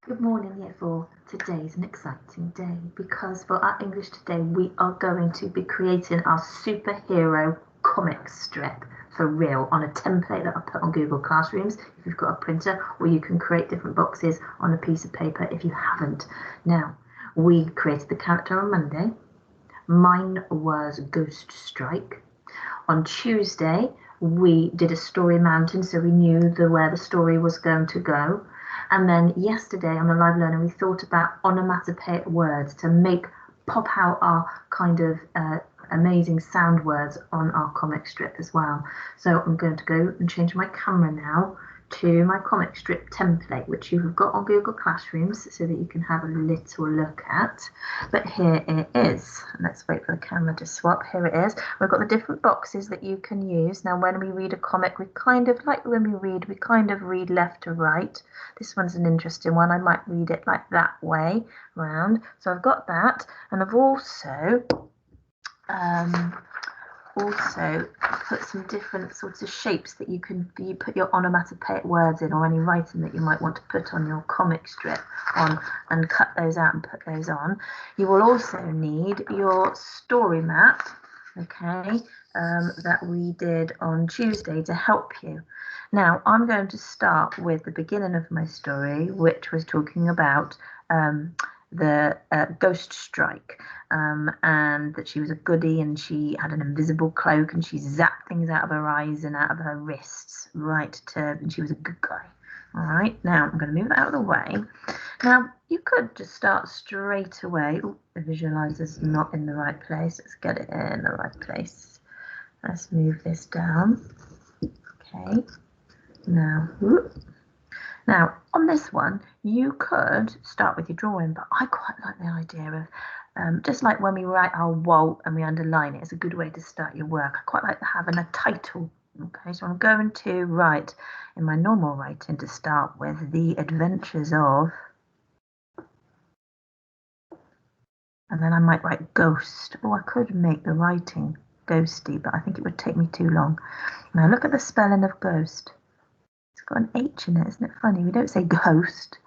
Good morning, Year 4. Today is an exciting day because for our English today we are going to be creating our superhero comic strip for real on a template that I put on Google Classrooms if you've got a printer, or you can create different boxes on a piece of paper if you haven't. Now, we created the character on Monday. Mine was Ghost Strike. On Tuesday, we did a story mountain, so we knew where the story was going to go. And then yesterday on the live learning, we thought about onomatopoeic words to pop out our kind of amazing sound words on our comic strip as well. So I'm going to go and change my camera now to my comic strip template, which you have got on Google Classrooms so that you can have a little look at. But here it is. Let's wait for the camera to swap. Here it is. We've got the different boxes that you can use. Now, when we read a comic, we kind of read left to right. This one's an interesting one. I might read it like that way round. So I've got that, and I've also put some different sorts of shapes that you put your onomatopoeic words in, or any writing that you might want to put on your comic strip on, and cut those out and put those on. You will also need your story map, okay, that we did on Tuesday to help you. Now, I'm going to start with the beginning of my story, which was talking about the Ghost Strike, and that she was a goodie and she had an invisible cloak and she zapped things out of her eyes and out of her wrists, and she was a good guy. All right, now I'm going to move that out of the way. Now, you could just start straight away. Oh, the visualizer's not in the right place. Let's get it in the right place. Let's move this down. Okay, now, now, on this one, you could start with your drawing, but I quite like the idea of, just like when we write our Walt and we underline it, it's a good way to start your work. I quite like having a title. Okay, so I'm going to write in my normal writing to start with, The Adventures of, and then I might write Ghost. Oh, I could make the writing ghosty, but I think it would take me too long. Now look at the spelling of ghost. Got an H in it, isn't it funny? We don't say ghost.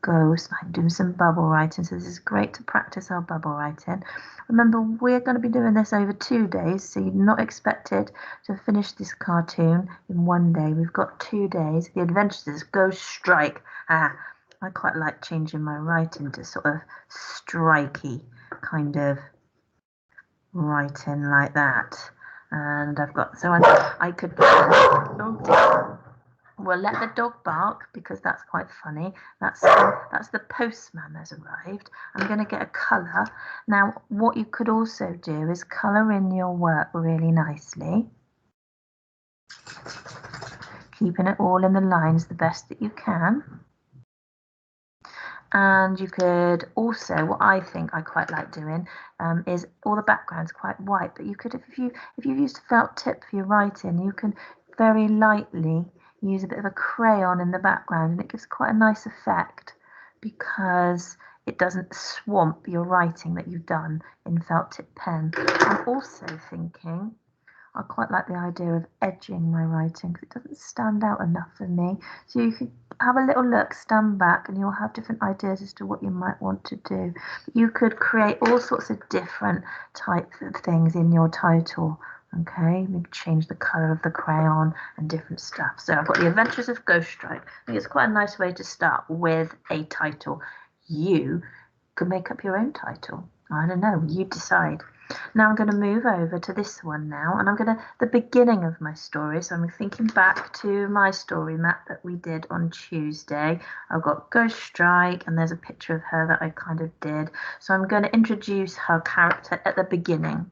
Ghost. I'm doing some bubble writing, so this is great to practice our bubble writing. Remember, we're going to be doing this over 2 days, so you're not expected to finish this cartoon in 1 day. We've got 2 days. The Adventures is Ghost Strike. I quite like changing my writing to sort of strikey kind of writing like that. And I've got, so I could, oh dear. We'll let the dog bark because that's quite funny. That's the postman has arrived. I'm going to get a colour. Now, what you could also do is colour in your work really nicely, keeping it all in the lines the best that you can. And you could also, what I think I quite like doing, is all the background's quite white, but you could, if you've used a felt tip for your writing, you can very lightly use a bit of a crayon in the background, and it gives quite a nice effect because it doesn't swamp your writing that you've done in felt tip pen. I'm also thinking I quite like the idea of edging my writing because it doesn't stand out enough for me. So you could have a little look, stand back, and you'll have different ideas as to what you might want to do. You could create all sorts of different types of things in your title. Okay, maybe change the colour of the crayon and different stuff. So I've got The Adventures of Ghost Strike. I think it's quite a nice way to start with a title. You could make up your own title. I don't know, you decide. Now I'm going to move over to this one now, and the beginning of my story. So I'm thinking back to my story map that we did on Tuesday. I've got Ghost Strike, and there's a picture of her that I kind of did. So I'm going to introduce her character at the beginning.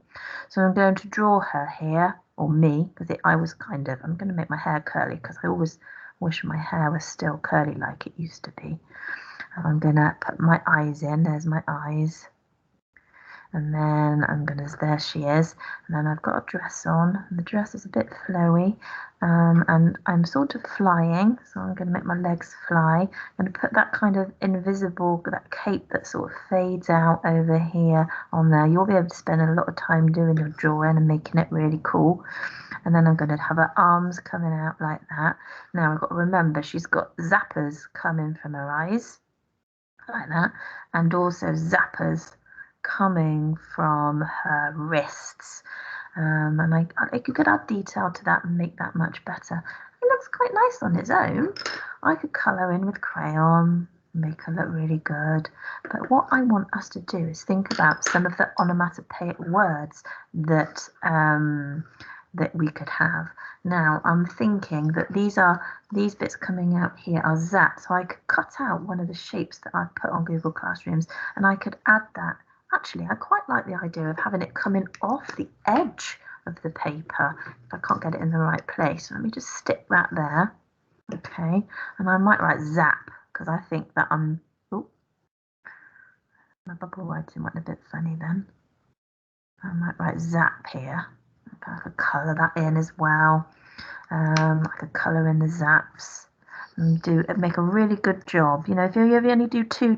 So I'm going to draw her here, or me, because I'm going to make my hair curly because I always wish my hair was still curly like it used to be. And I'm going to put my eyes in. There's my eyes. And then there she is, and then I've got a dress on, and the dress is a bit flowy, and I'm sort of flying, so I'm going to make my legs fly. I'm going to put that kind of invisible, that cape that sort of fades out over here on there. You'll be able to spend a lot of time doing your drawing and making it really cool. And then I'm going to have her arms coming out like that. Now I've got to remember she's got zappers coming from her eyes. like that, and also zappers coming from her wrists. And I could add detail to that and make that much better. It looks quite nice on its own. I could colour in with crayon, make her look really good. But what I want us to do is think about some of the onomatopoeic words that that we could have. Now I'm thinking that these bits coming out here are zap, so I could cut out one of the shapes that I've put on Google Classrooms and I could add that. Actually, I quite like the idea of having it coming off the edge of the paper. If I can't get it in the right place, let me just stick that there. Okay, and I might write zap because I think that oh, my bubble writing went a bit funny then. I might write zap here. Okay, I could colour that in as well. I could colour in the zaps and make a really good job. You know, if you only do two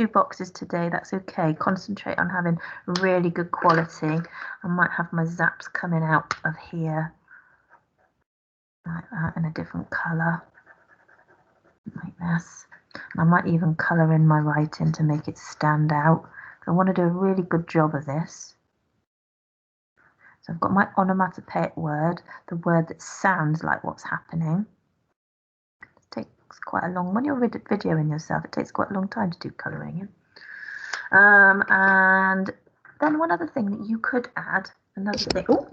boxes today, that's okay. Concentrate on having really good quality. I might have my zaps coming out of here like that in a different colour, like this. And I might even colour in my writing to make it stand out. I want to do a really good job of this. So I've got my onomatopoeic word, the word that sounds like what's happening. It takes quite a long, when you're videoing yourself, it takes quite a long time to do colouring in. And then one other thing that you could add, another thing, oh,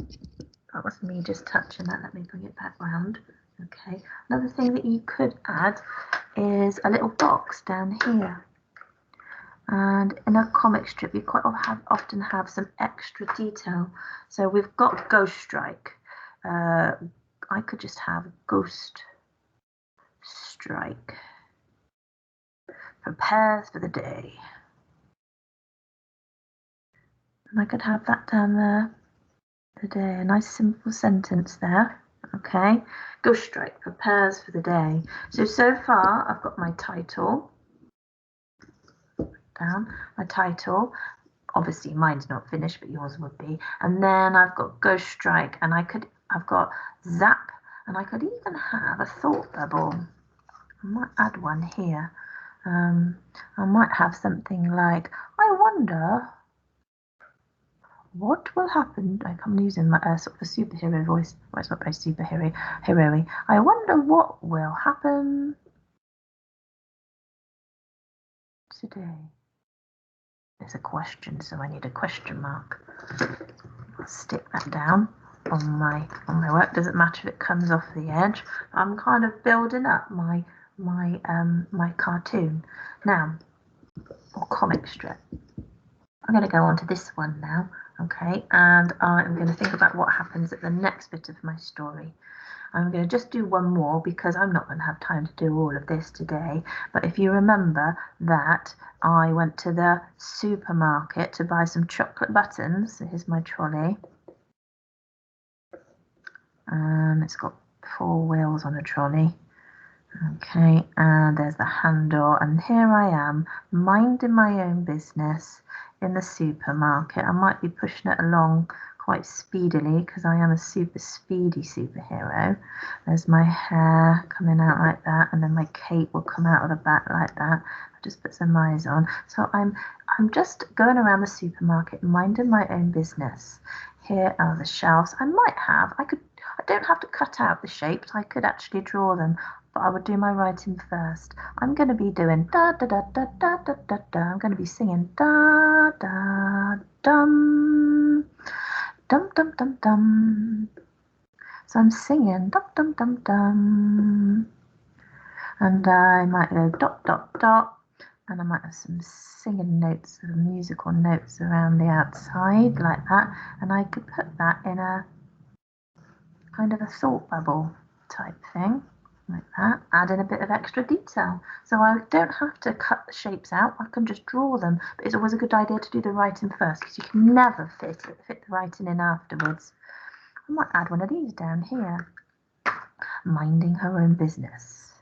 that was me just touching that, let me bring it back round. Okay, another thing that you could add is a little box down here. And in a comic strip, you quite often have some extra detail. So we've got Ghost Strike. I could just have Ghost Strike. Prepares for the day. And I could have that down there. The day, a nice simple sentence there. Okay. Ghost Strike prepares for the day. So far, I've got my title. Down my title. Obviously mine's not finished, but yours would be. And then I've got Ghost Strike, and I've got Zap, and I could even have a thought bubble. I might add one here. I might have something like, I wonder what will happen. I'm using my sort of a superhero voice. Well, it's not very superhero-y. I wonder what will happen today. It's a question, so I need a question mark. I'll stick that down on my work. Doesn't matter if it comes off the edge. I'm kind of building up my cartoon now, or comic strip. I'm going to go on to this one now, okay, and I'm going to think about what happens at the next bit of my story. I'm going to just do one more because I'm not going to have time to do all of this today. But if you remember that I went to the supermarket to buy some chocolate buttons. So here's my trolley. And it's got 4 wheels on a trolley. Okay, and there's the handle. And here I am, minding my own business in the supermarket. I might be pushing it along quite speedily because I am a super speedy superhero. There's my hair coming out like that, and then my cape will come out of the back like that. I'll just put some eyes on. So I'm just going around the supermarket minding my own business. Here are the shelves. I don't have to cut out the shapes. I could actually draw them, but I would do my writing first. I'm going to be doing da da da da da da da da. I'm going to be singing da da dum. Dum dum dum dum. So I'm singing dum dum dum dum. And I might go dot dot dot. And I might have some singing notes, or musical notes around the outside like that. And I could put that in a kind of a thought bubble type thing. Like that, add in a bit of extra detail. So I don't have to cut the shapes out, I can just draw them. But it's always a good idea to do the writing first because you can never fit the writing in afterwards. I might add one of these down here. Minding her own business.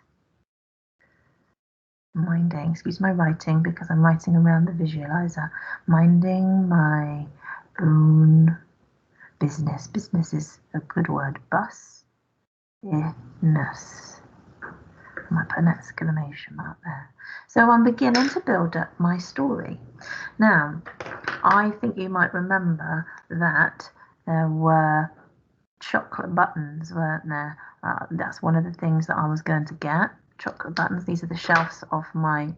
Minding, excuse my writing because I'm writing around the visualizer. Minding my own business. Business is a good word. Business. I might put an exclamation mark there. So I'm beginning to build up my story. Now, I think you might remember that there were chocolate buttons, weren't there? That's one of the things that I was going to get. Chocolate buttons. These are the shelves of my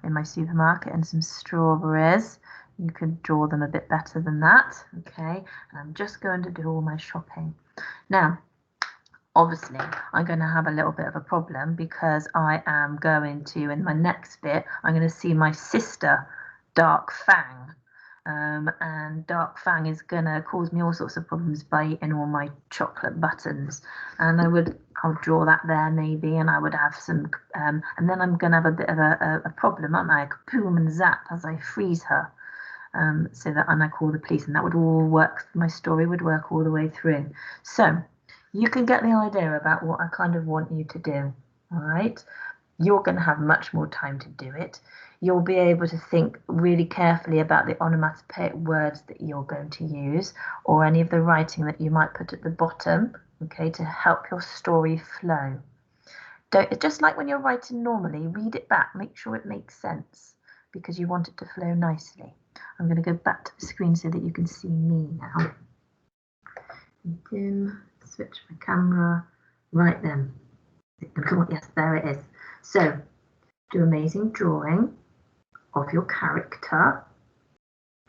in my supermarket, and some strawberries. You could draw them a bit better than that. Okay, and I'm just going to do all my shopping. Now, obviously, I'm going to have a little bit of a problem because I am going to, in my next bit, I'm going to see my sister, Dark Fang. And Dark Fang is going to cause me all sorts of problems by eating all my chocolate buttons. And I'll draw that there maybe, and I would have some, and then I'm going to have a bit of a problem, aren't I? Boom and zap as I freeze her. So that, and I call the police, and that would all work, my story would work all the way through. So you can get the idea about what I kind of want you to do, all right? You're going to have much more time to do it. You'll be able to think really carefully about the onomatopoeic words that you're going to use, or any of the writing that you might put at the bottom, okay, to help your story flow. Just like when you're writing normally, read it back, make sure it makes sense, because you want it to flow nicely. I'm going to go back to the screen so that you can see me now. Dim, switch my camera, right then. Yes, there it is. So, do amazing drawing of your character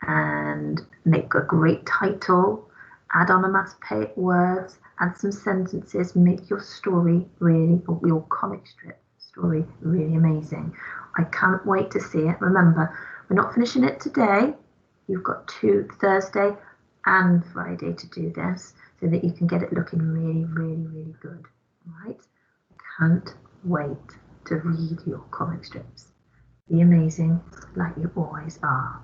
and make a great title, add onomatopoeic words, add some sentences, make your story really, or your comic strip story really amazing. I can't wait to see it. Remember, we're not finishing it today. You've got Thursday and Friday to do this so that you can get it looking really, really, really good. All right? I can't wait to read your comic strips. Be amazing like you always are.